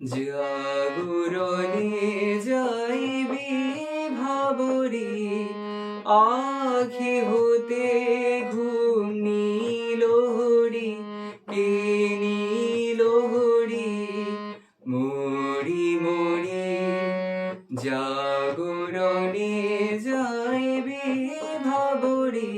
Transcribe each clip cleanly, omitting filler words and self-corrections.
জাগরণে যাইবি ভাবরি আখি হতে ঘুম নীলহরি কে নীলহরি মরি মরি জাগরণে যাইবি ভাবরি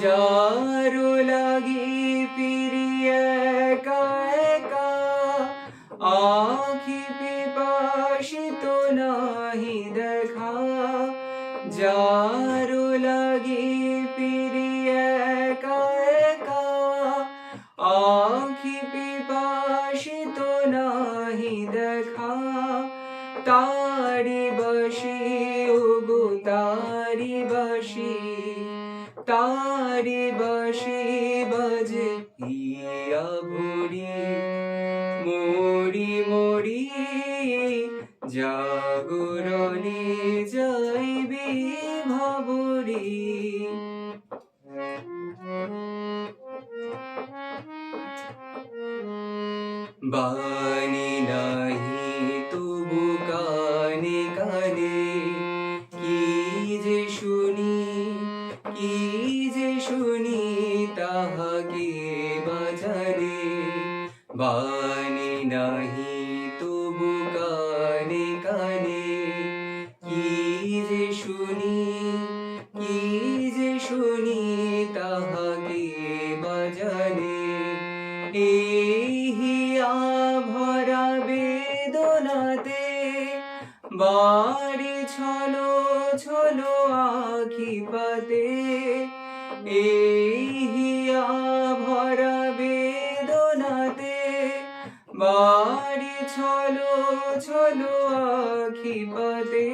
যারো লাগি পিরিয়ে একা একা আখি পিপাসিত নাহি দেখা যারো লাগি পিরিয়ে একা একা আখি পিপাসিত নাহি দেখা তারি বাসি ওগো তারি বাসি তারি বাসি বাজে হিয়া ভরি মরি মরি জাগরণে যাইবি ভাবরি বাণী নাহি তবু কানে কানে কি যে শুনি কি যে শুনি তাহাকে বাজারে বাণী নাহি তবু কানে কানে কি যে শুনি কি যে শুনি তাহাকে বাজারে এই হিয়া ভরা বেদনাতে বাড়ি ছলো ছলো আখি পাতে এই হিয়া ভরা বেদনাতে বাড়ি ছলো ছলো আখি পাতে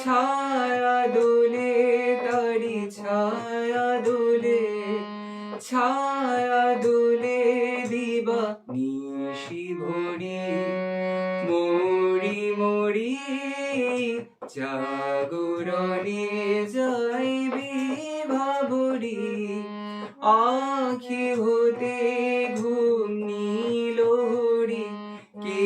ছায়া দোলে তারি ছায়া দোলে ছায়া দোলে দিবা নিশি ভরি মরি মরি জাগরণে যাইবি ভাবরি আখি হতে ঘুম নীলহরি কে